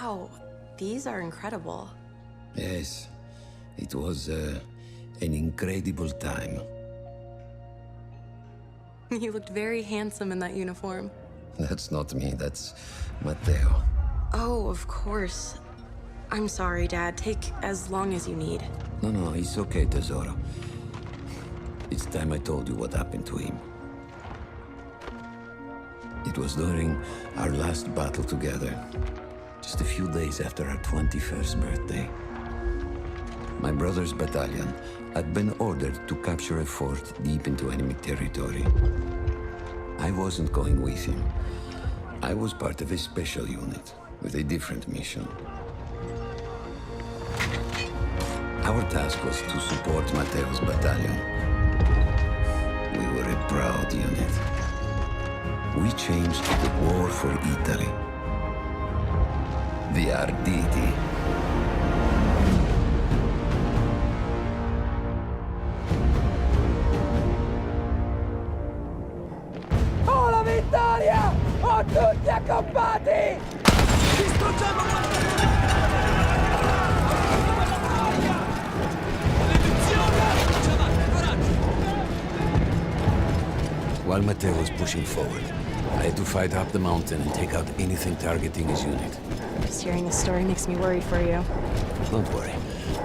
Wow, these are incredible. Yes, it was an incredible time. You looked very handsome in that uniform. That's not me, that's Matteo. Oh, of course. I'm sorry, Dad. Take as long as you need. No, it's okay, Tesoro. It's time I told you what happened to him. It was during our last battle together, just a few days after our 21st birthday. My brother's battalion had been ordered to capture a fort deep into enemy territory. I wasn't going with him. I was part of a special unit with a different mission. Our task was to support Matteo's battalion. We were a proud unit. We changed the war for Italy. The Arditi. Oh, la vittoria! Oh, tutti accoppati! Distruggiamo While Matteo was pushing forward, I had to fight up the mountain and take out anything targeting his unit. Just hearing the story makes me worry for you. Don't worry,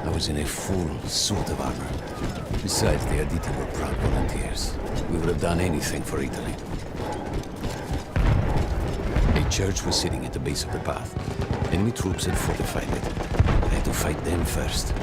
I was in a full suit of armor. Besides, the Arditi were proud volunteers. We would have done anything for Italy. A church was sitting at the base of the path. Enemy troops had fortified it. I had to fight them first.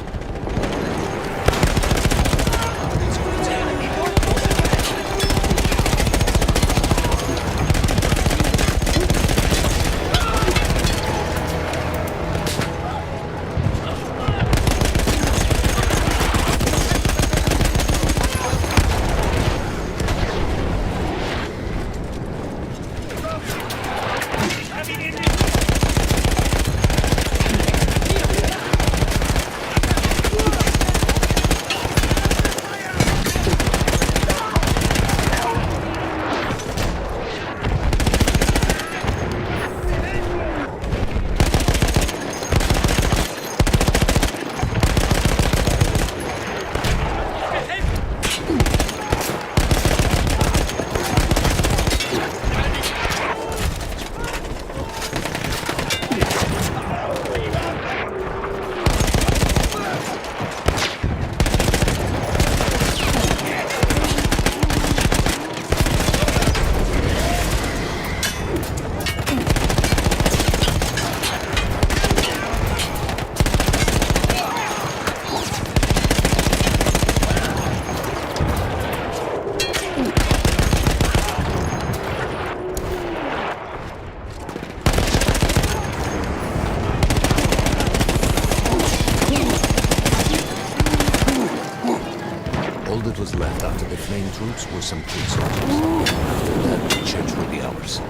Troops were some key soldiers. After that, the church will be ours.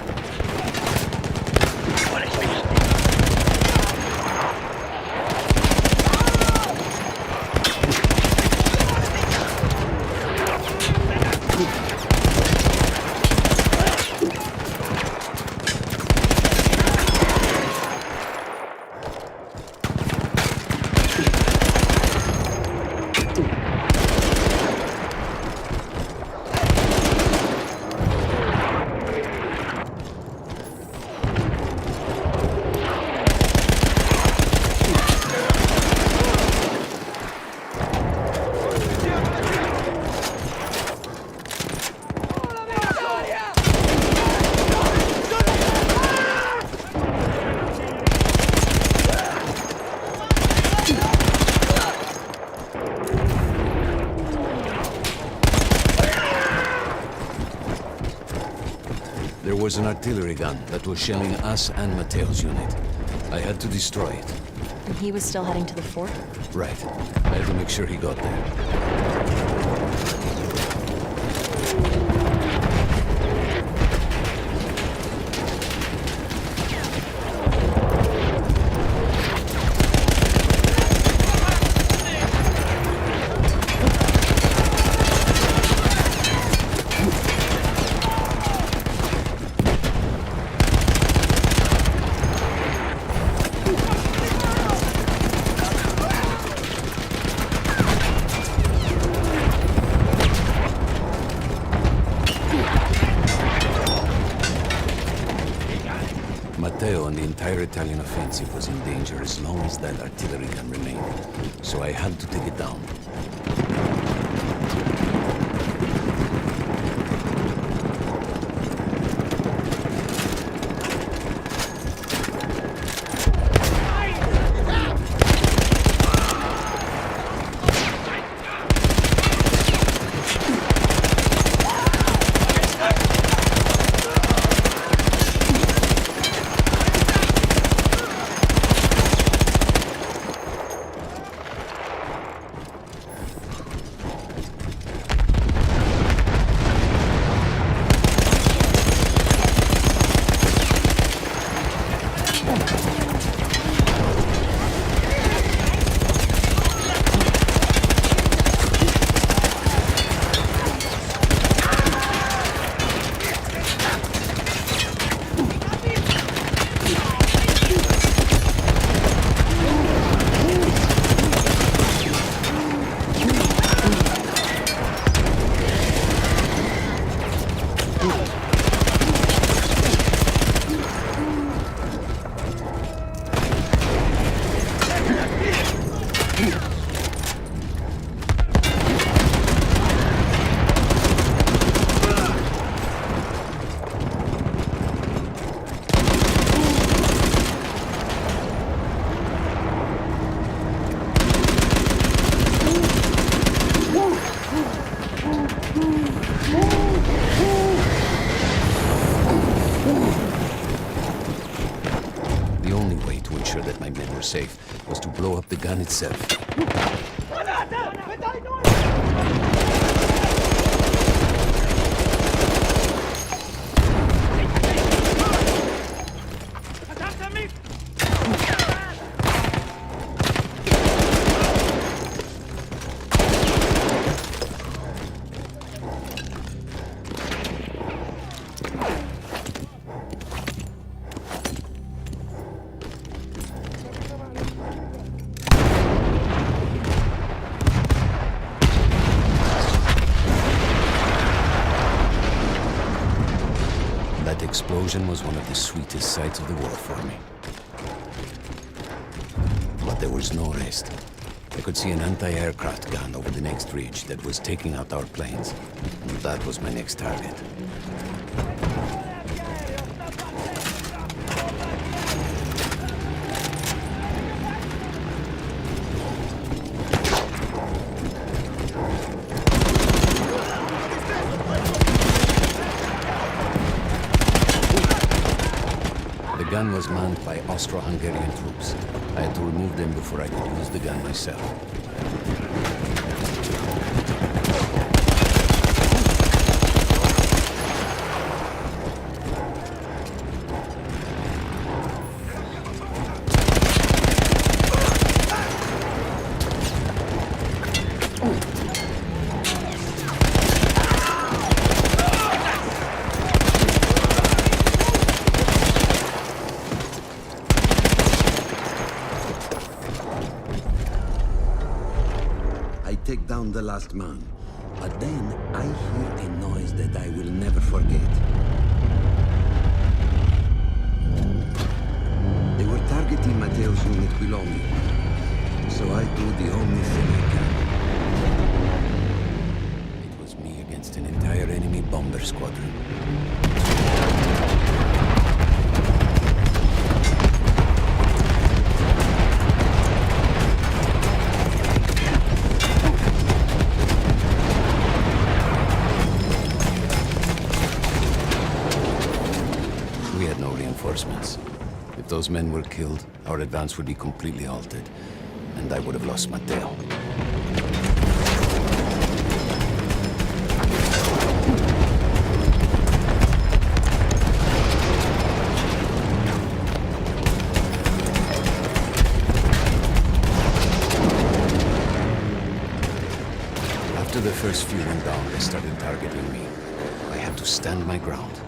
There was an artillery gun that was shelling us and Matteo's unit. I had to destroy it. And he was still heading to the fort? Right. I had to make sure he got there. on the entire Italian offensive was in danger as long as that artillery gun remained. So I had to take it down. Safe was to blow up the gun itself. That explosion was one of the sweetest sights of the war for me. But there was no rest. I could see an anti-aircraft gun over the next ridge that was taking out our planes. And that was my next target. The gun was manned by Austro-Hungarian troops. I had to remove them before I could use the gun myself. Take down the last man, but then I hear a noise that I will never forget. They were targeting Matteo's unit below me, so I do the only thing I can. It was me against an entire enemy bomber squadron. Reinforcements. If those men were killed, our advance would be completely halted, and I would have lost Matteo. After the first few went down, they started targeting me. I had to stand my ground.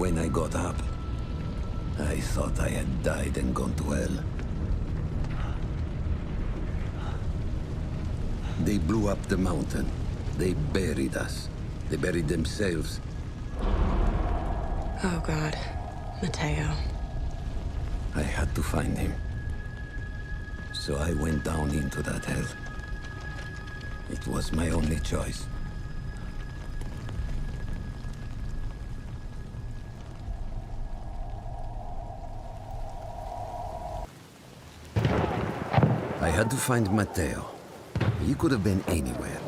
when I got up, I thought I had died and gone to hell. They blew up the mountain. They buried us. They buried themselves. Oh, God. Mateo. I had to find him. So I went down into that hell. It was my only choice. I had to find Mateo. He could have been anywhere.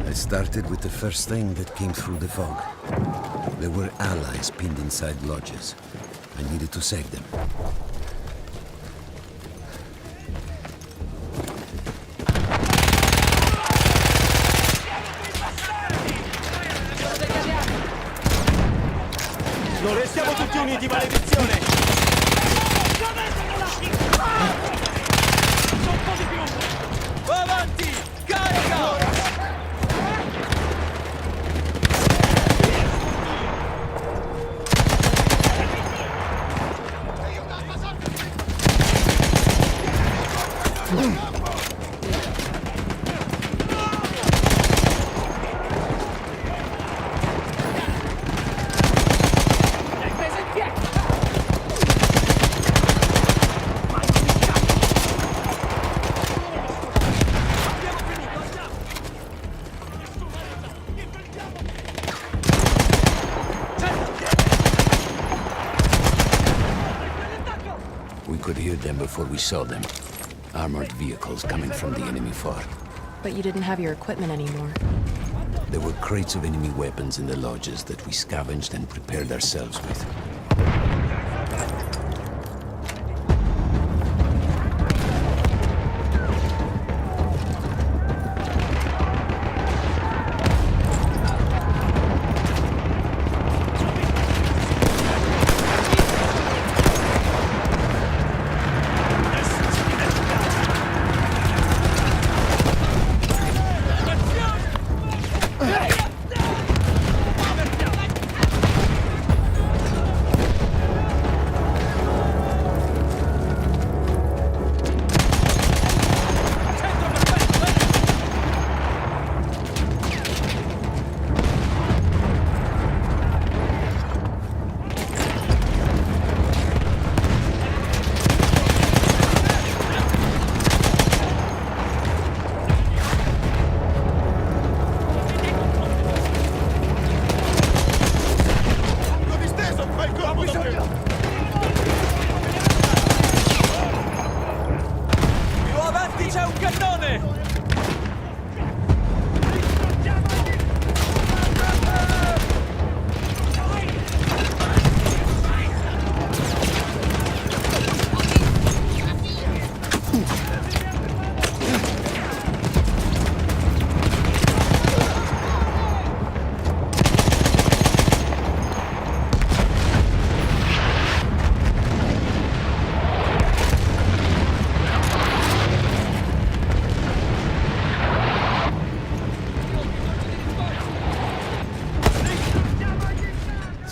I started with the first thing that came through the fog. There were allies pinned inside lodges. I needed to save them. Non restiamo tutti uniti, maledizione! Avanti! Carica! We could hear them before we saw them. Armored vehicles coming from the enemy fort. But you didn't have your equipment anymore. There were crates of enemy weapons in the lodges that we scavenged and prepared ourselves with. Più avanti c'è un cannone!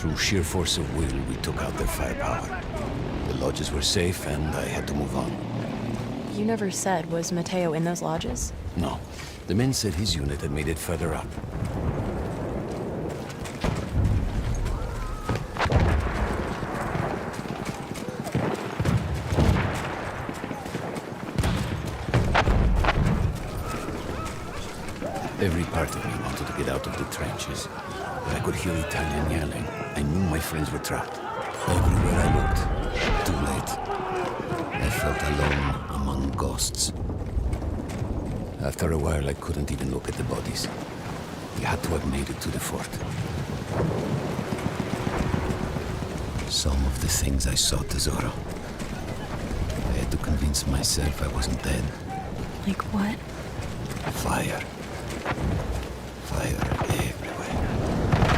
Through sheer force of will, we took out their firepower. The lodges were safe, and I had to move on. You never said, was Mateo in those lodges? No. The men said his unit had made it further up. Every part of me wanted to get out of the trenches, but I could hear Italian yelling. I knew my friends were trapped. Everywhere I looked, too late. I felt alone among ghosts. After a while, I couldn't even look at the bodies. We had to have made it to the fort. Some of the things I saw, Tesoro. I had to convince myself I wasn't dead. Like what? Fire. Fire everywhere.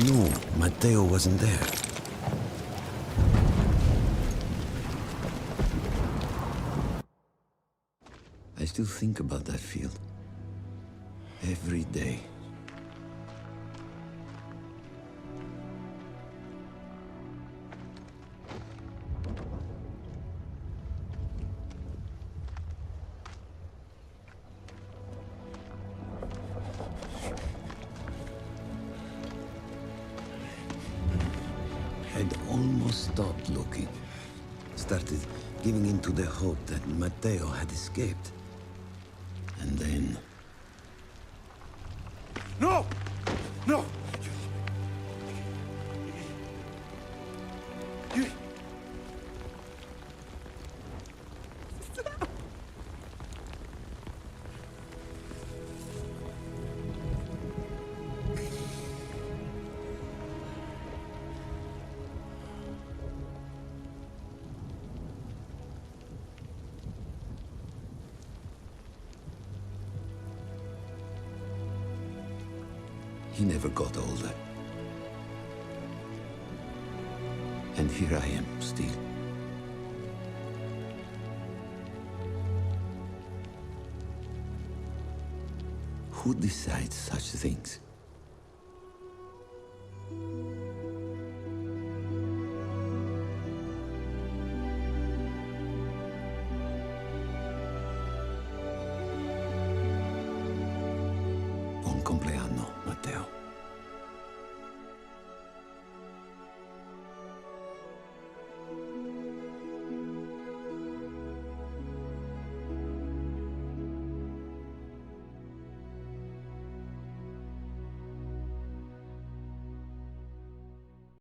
No, Matteo wasn't there. I still think about that field. Every day. I'd almost stopped looking. Started giving in to the hope that Matteo had escaped. And then... No! No! He never got older. And here I am, still. Who decides such things? Buon compleanno.